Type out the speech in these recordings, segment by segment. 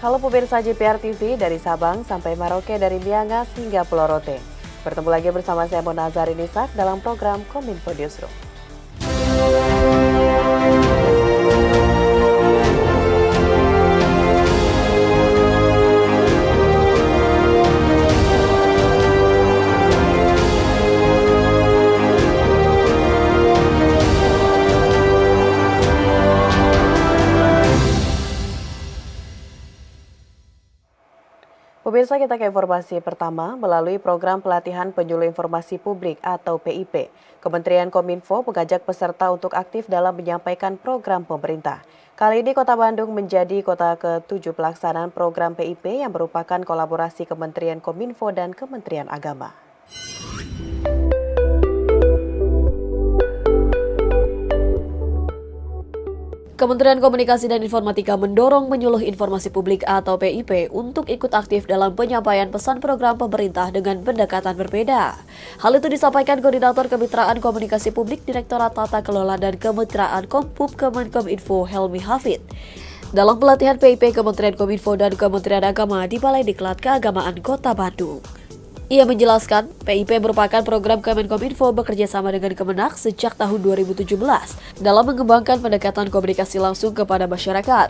Halo pemirsa JPR TV dari Sabang sampai Merauke, dari Miangas hingga Pulau Rote. Bertemu lagi bersama saya Mona Zarinisak dalam program Kominfo Newsroom. Pemirsa, kita ke informasi pertama. Melalui program pelatihan penyuluh informasi publik atau PIP, Kementerian Kominfo mengajak peserta untuk aktif dalam menyampaikan program pemerintah. Kali ini Kota Bandung menjadi kota ke-7 pelaksanaan program PIP yang merupakan kolaborasi Kementerian Kominfo dan Kementerian Agama. Kementerian Komunikasi dan Informatika mendorong penyuluh informasi publik atau PIP untuk ikut aktif dalam penyampaian pesan program pemerintah dengan pendekatan berbeda. Hal itu disampaikan Koordinator Kemitraan Komunikasi Publik Direktorat Tata Kelola dan Kemitraan Kompub Kemenkominfo Helmi Hafid. Dalam pelatihan PIP Kementerian Kominfo dan Kementerian Agama di Balai Diklat Keagamaan Kota Bandung. Ia menjelaskan, PIP merupakan program Kemenkominfo bekerja sama dengan Kemenak sejak tahun 2017 dalam mengembangkan pendekatan komunikasi langsung kepada masyarakat.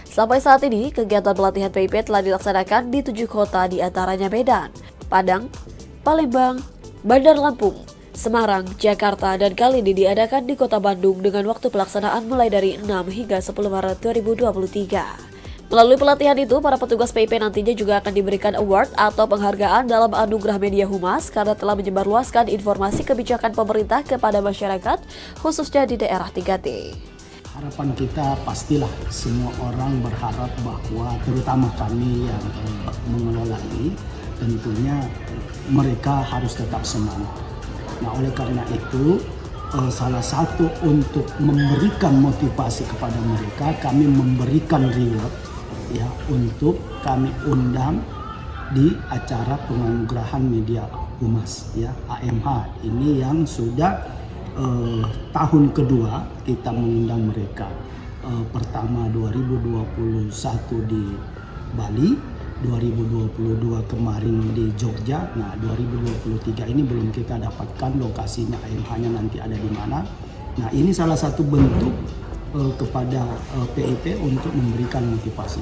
Sampai saat ini, kegiatan pelatihan PIP telah dilaksanakan di 7 kota, di antaranya Medan, Padang, Palembang, Bandar Lampung, Semarang, Jakarta, dan kali ini diadakan di Kota Bandung dengan waktu pelaksanaan mulai dari 6 hingga 10 Maret 2023. Melalui pelatihan itu, para petugas PIP nantinya juga akan diberikan award atau penghargaan dalam anugerah media humas karena telah menyebarluaskan informasi kebijakan pemerintah kepada masyarakat, khususnya di daerah 3T. Harapan kita pastilah semua orang berharap bahwa terutama kami yang mengelola ini, tentunya mereka harus tetap semangat. Nah, oleh karena itu, salah satu untuk memberikan motivasi kepada mereka, kami memberikan reward ya untuk kami undang di acara penganugerahan media humas ya AMH ini yang sudah tahun kedua kita mengundang mereka. Pertama 2021 di Bali, 2022 kemarin di Jogja. Nah, 2023 ini belum kita dapatkan lokasinya, AMH-nya nanti ada di mana. Nah, ini salah satu bentuk kepada PIP untuk memberikan motivasi.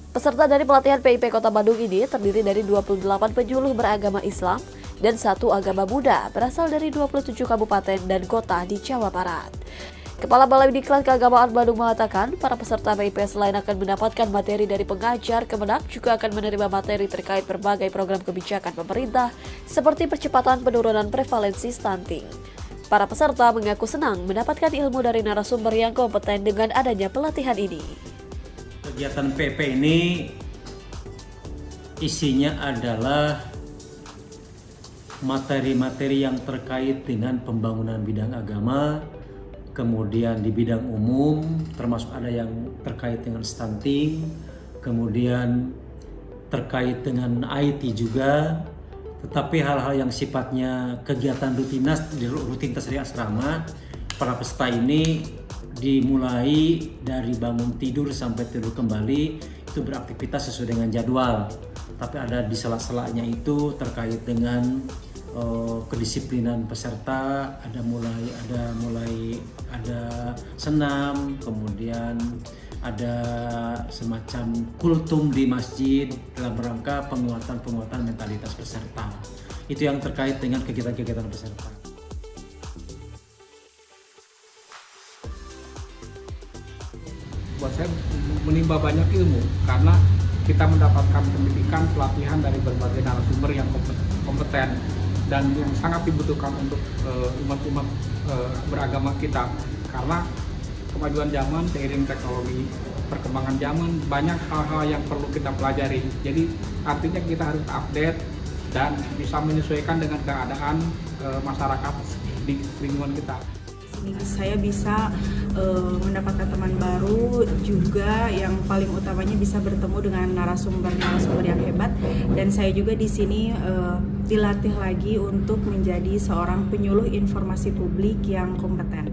Peserta dari pelatihan PIP Kota Bandung ini terdiri dari 28 penyuluh beragama Islam dan 1 agama Buddha berasal dari 27 kabupaten dan kota di Jawa Barat. Kepala Balai Diklat Keagamaan Bandung mengatakan, para peserta PIP selain akan mendapatkan materi dari pengajar, Kemenak juga akan menerima materi terkait berbagai program kebijakan pemerintah seperti percepatan penurunan prevalensi stunting. Para peserta mengaku senang mendapatkan ilmu dari narasumber yang kompeten dengan adanya pelatihan ini. Kegiatan PIP ini isinya adalah materi-materi yang terkait dengan pembangunan bidang agama, kemudian di bidang umum, termasuk ada yang terkait dengan stunting, kemudian terkait dengan IT juga, tetapi hal-hal yang sifatnya kegiatan rutinitas dari asrama, para peserta ini dimulai dari bangun tidur sampai tidur kembali itu beraktivitas sesuai dengan jadwal. Tapi ada di sela-selanya itu terkait dengan kedisiplinan peserta, ada senam, kemudian ada semacam kultum di masjid dalam rangka penguatan mentalitas peserta. Itu yang terkait dengan kegiatan-kegiatan peserta. Buat saya menimba banyak ilmu karena kita mendapatkan pendidikan pelatihan dari berbagai narasumber yang kompeten dan yang sangat dibutuhkan untuk umat-umat beragama kita, karena kemajuan zaman seiring teknologi, perkembangan zaman, banyak hal-hal yang perlu kita pelajari. Jadi artinya kita harus update dan bisa menyesuaikan dengan keadaan masyarakat di lingkungan kita. Saya bisa mendapatkan teman baru, juga yang paling utamanya bisa bertemu dengan narasumber yang hebat, dan saya juga di sini dilatih lagi untuk menjadi seorang penyuluh informasi publik yang kompeten.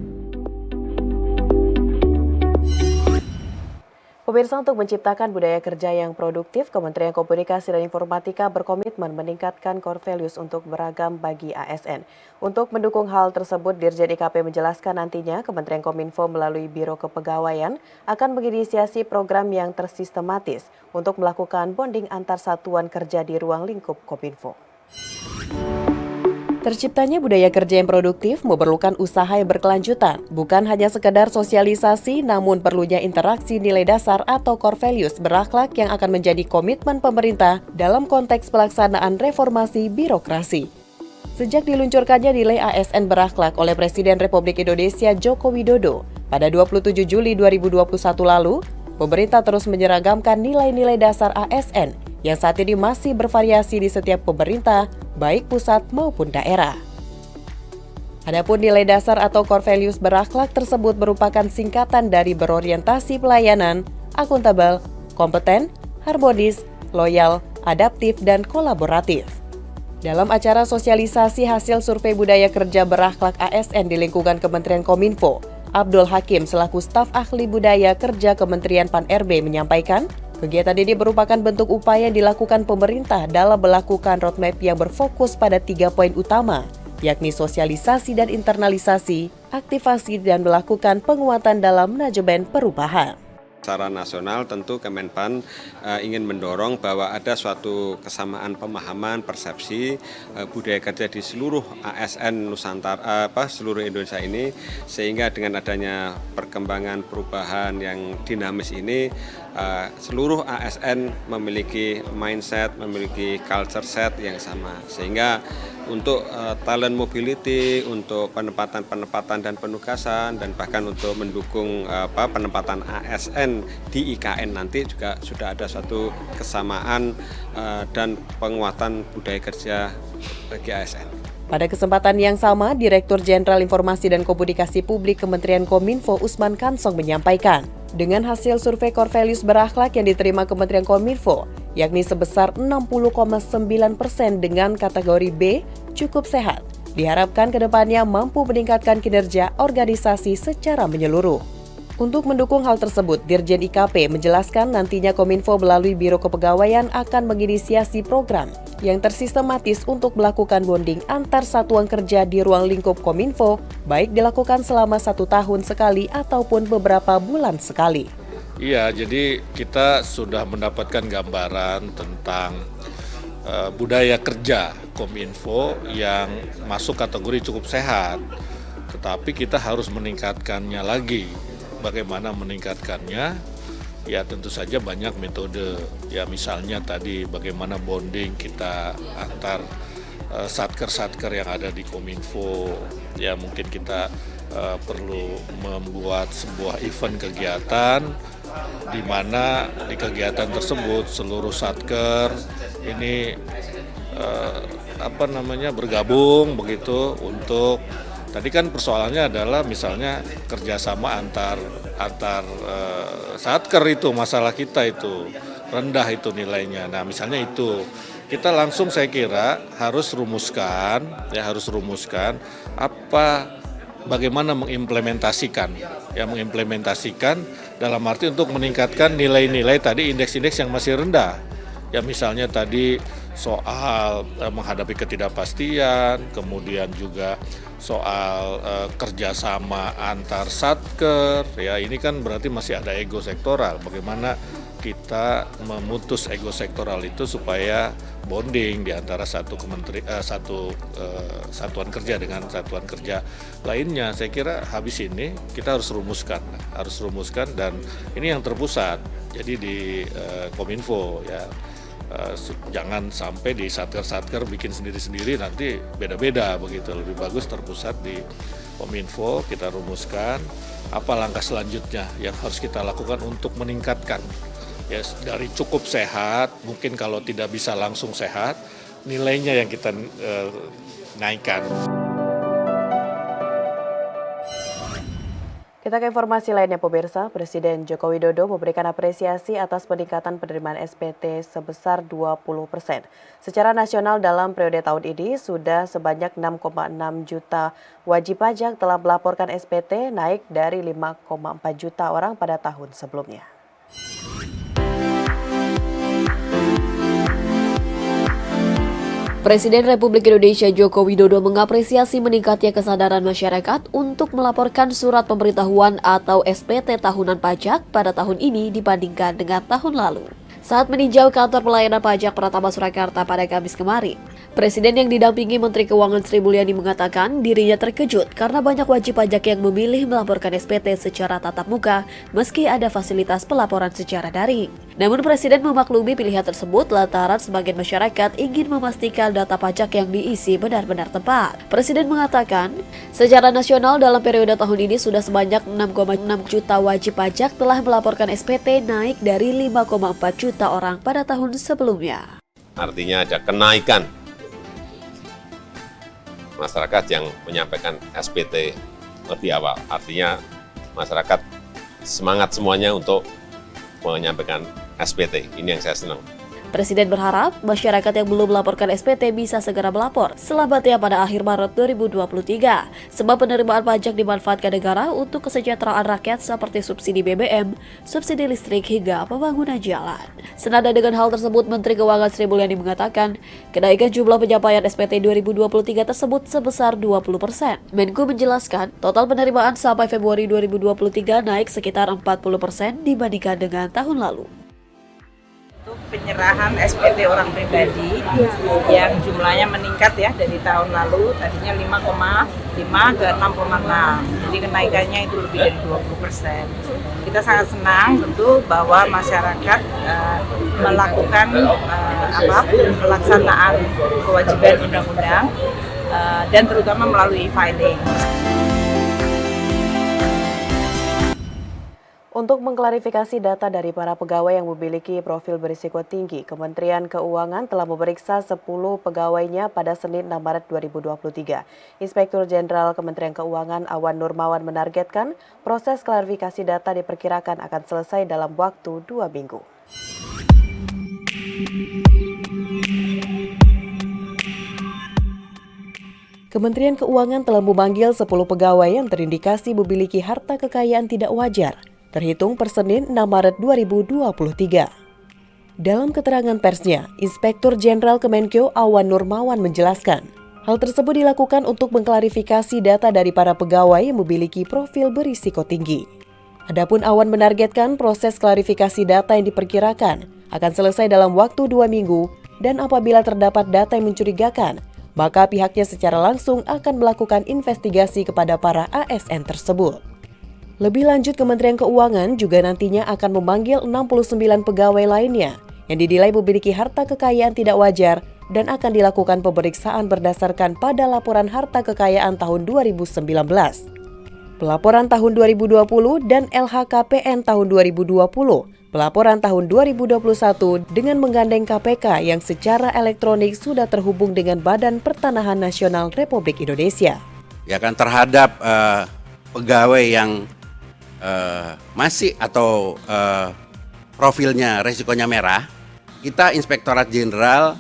Pemirsa, untuk menciptakan budaya kerja yang produktif, Kementerian Komunikasi dan Informatika berkomitmen meningkatkan core values untuk beragam bagi ASN. Untuk mendukung hal tersebut, Dirjen IKP menjelaskan nantinya Kementerian Kominfo melalui Biro Kepegawaian akan menginisiasi program yang tersistematis untuk melakukan bonding antar satuan kerja di ruang lingkup Kominfo. Terciptanya budaya kerja yang produktif memerlukan usaha yang berkelanjutan, bukan hanya sekedar sosialisasi, namun perlunya interaksi nilai dasar atau core values berakhlak yang akan menjadi komitmen pemerintah dalam konteks pelaksanaan reformasi birokrasi. Sejak diluncurkannya nilai ASN berakhlak oleh Presiden Republik Indonesia Joko Widodo pada 27 Juli 2021 lalu, pemerintah terus menyeragamkan nilai-nilai dasar ASN yang saat ini masih bervariasi di setiap pemerintah, baik pusat maupun daerah. Adapun nilai dasar atau core values berakhlak tersebut merupakan singkatan dari berorientasi pelayanan, akuntabel, kompeten, harmonis, loyal, adaptif, dan kolaboratif. Dalam acara sosialisasi hasil survei budaya kerja berakhlak ASN di lingkungan Kementerian Kominfo, Abdul Hakim selaku staf ahli budaya kerja Kementerian Pan-RB menyampaikan, kegiatan ini merupakan bentuk upaya yang dilakukan pemerintah dalam melakukan roadmap yang berfokus pada 3 poin utama, yakni sosialisasi dan internalisasi, aktivasi, dan melakukan penguatan dalam manajemen perubahan. Secara nasional tentu Kemenpan ingin mendorong bahwa ada suatu kesamaan pemahaman, persepsi budaya kerja di seluruh ASN Nusantara, seluruh Indonesia ini, sehingga dengan adanya perkembangan perubahan yang dinamis ini, seluruh ASN memiliki mindset, memiliki culture set yang sama, sehingga untuk talent mobility, untuk penempatan dan penugasan, dan bahkan untuk mendukung penempatan ASN di IKN nanti juga sudah ada suatu kesamaan dan penguatan budaya kerja bagi ASN. Pada kesempatan yang sama, Direktur Jenderal Informasi dan Komunikasi Publik Kementerian Kominfo Usman Kansong menyampaikan, dengan hasil survei core values berakhlak yang diterima Kementerian Kominfo, yakni sebesar 60,9% dengan kategori B, cukup sehat. Diharapkan kedepannya mampu meningkatkan kinerja organisasi secara menyeluruh. Untuk mendukung hal tersebut, Dirjen IKP menjelaskan nantinya Kominfo melalui Biro Kepegawaian akan menginisiasi program yang tersistematis untuk melakukan bonding antar satuan kerja di ruang lingkup Kominfo, baik dilakukan selama 1 tahun sekali ataupun beberapa bulan sekali. Iya, jadi kita sudah mendapatkan gambaran tentang budaya kerja Kominfo yang masuk kategori cukup sehat, tetapi kita harus meningkatkannya lagi. Bagaimana meningkatkannya? Ya tentu saja banyak metode. Ya misalnya tadi bagaimana bonding kita antar satker-satker yang ada di Kominfo. Ya mungkin kita perlu membuat sebuah event kegiatan di mana di kegiatan tersebut seluruh satker ini bergabung begitu untuk tadi kan persoalannya adalah misalnya kerjasama antar satker, itu masalah kita itu rendah itu nilainya. Nah misalnya itu kita langsung saya kira harus rumuskan bagaimana mengimplementasikan dalam arti untuk meningkatkan nilai-nilai tadi indeks-indeks yang masih rendah. Ya misalnya tadi soal menghadapi ketidakpastian, kemudian juga soal kerjasama antar satker, ya ini kan berarti masih ada ego sektoral. Bagaimana kita memutus ego sektoral itu supaya bonding di antara satuan kerja dengan satuan kerja lainnya. Saya kira habis ini kita harus rumuskan dan ini yang terpusat. Jadi di Kominfo ya. Jangan sampai di satker bikin sendiri-sendiri nanti beda-beda begitu. Lebih bagus terpusat di Kominfo, kita rumuskan apa langkah selanjutnya yang harus kita lakukan untuk meningkatkan ya dari cukup sehat, mungkin kalau tidak bisa langsung sehat, nilainya yang kita naikkan. Kita ke informasi lainnya pemirsa, Presiden Joko Widodo memberikan apresiasi atas peningkatan penerimaan SPT sebesar 20%. Secara nasional dalam periode tahun ini sudah sebanyak 6,6 juta wajib pajak telah melaporkan SPT, naik dari 5,4 juta orang pada tahun sebelumnya. Presiden Republik Indonesia Joko Widodo mengapresiasi meningkatnya kesadaran masyarakat untuk melaporkan surat pemberitahuan atau SPT tahunan pajak pada tahun ini dibandingkan dengan tahun lalu. Saat meninjau kantor pelayanan pajak Pratama Surakarta pada Kamis kemarin, Presiden yang didampingi Menteri Keuangan Sri Mulyani mengatakan dirinya terkejut karena banyak wajib pajak yang memilih melaporkan SPT secara tatap muka meski ada fasilitas pelaporan secara daring. Namun Presiden memaklumi pilihan tersebut lantaran sebagian masyarakat ingin memastikan data pajak yang diisi benar-benar tepat. Presiden mengatakan, secara nasional dalam periode tahun ini sudah sebanyak 6,6 juta wajib pajak telah melaporkan SPT, naik dari 5,4 juta orang pada tahun sebelumnya. Artinya ada kenaikan masyarakat yang menyampaikan SPT lebih awal. Artinya masyarakat semangat semuanya untuk menyampaikan SPT. Ini yang saya senang. Presiden berharap masyarakat yang belum melaporkan SPT bisa segera melapor selambatnya pada akhir Maret 2023. Sebab penerimaan pajak dimanfaatkan negara untuk kesejahteraan rakyat seperti subsidi BBM, subsidi listrik hingga pembangunan jalan. Senada dengan hal tersebut, Menteri Keuangan Sri Mulyani mengatakan kenaikan jumlah pencapaian SPT 2023 tersebut sebesar 20%. Menko menjelaskan total penerimaan sampai Februari 2023 naik sekitar 40% dibandingkan dengan tahun lalu. Untuk penyerahan SPT orang pribadi yang jumlahnya meningkat ya dari tahun lalu, tadinya 5,5 ke 6,6, jadi kenaikannya itu lebih dari 20%. Kita sangat senang tentu bahwa masyarakat melakukan pelaksanaan kewajiban undang-undang dan terutama melalui e-filing. Untuk mengklarifikasi data dari para pegawai yang memiliki profil berisiko tinggi, Kementerian Keuangan telah memeriksa 10 pegawainya pada Senin 6 Maret 2023. Inspektur Jenderal Kementerian Keuangan Awan Nurmawan menargetkan proses klarifikasi data diperkirakan akan selesai dalam waktu 2 minggu. Kementerian Keuangan telah memanggil 10 pegawai yang terindikasi memiliki harta kekayaan tidak wajar, terhitung per Senin 6 Maret 2023. Dalam keterangan persnya, Inspektur Jenderal Kemenkeu Awan Nurmawan menjelaskan, hal tersebut dilakukan untuk mengklarifikasi data dari para pegawai yang memiliki profil berisiko tinggi. Adapun Awan menargetkan proses klarifikasi data yang diperkirakan akan selesai dalam waktu 2 minggu, dan apabila terdapat data yang mencurigakan, maka pihaknya secara langsung akan melakukan investigasi kepada para ASN tersebut. Lebih lanjut, Kementerian Keuangan juga nantinya akan memanggil 69 pegawai lainnya yang dinilai memiliki harta kekayaan tidak wajar dan akan dilakukan pemeriksaan berdasarkan pada laporan harta kekayaan tahun 2019, pelaporan tahun 2020, dan LHKPN tahun 2020, pelaporan tahun 2021 dengan menggandeng KPK yang secara elektronik sudah terhubung dengan Badan Pertanahan Nasional Republik Indonesia. Ya kan, terhadap pegawai yang masih atau profilnya resikonya merah, kita Inspektorat Jenderal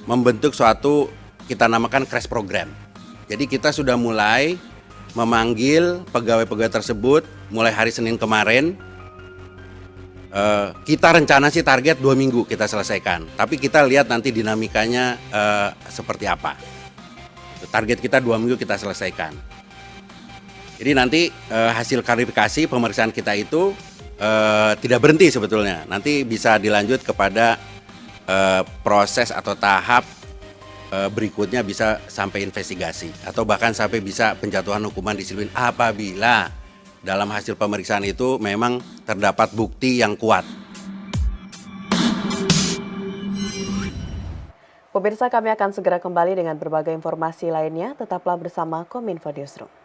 membentuk suatu kita namakan crash program. Jadi kita sudah mulai memanggil pegawai-pegawai tersebut mulai hari Senin kemarin. Kita rencana sih target 2 minggu kita selesaikan, tapi kita lihat nanti dinamikanya seperti apa. Target kita 2 minggu kita selesaikan. Jadi nanti hasil klarifikasi pemeriksaan kita itu tidak berhenti sebetulnya. Nanti bisa dilanjut kepada proses atau tahap berikutnya, bisa sampai investigasi atau bahkan sampai bisa penjatuhan hukuman disiplin apabila dalam hasil pemeriksaan itu memang terdapat bukti yang kuat. Pemirsa, kami akan segera kembali dengan berbagai informasi lainnya. Tetaplah bersama Kominfo Newsroom.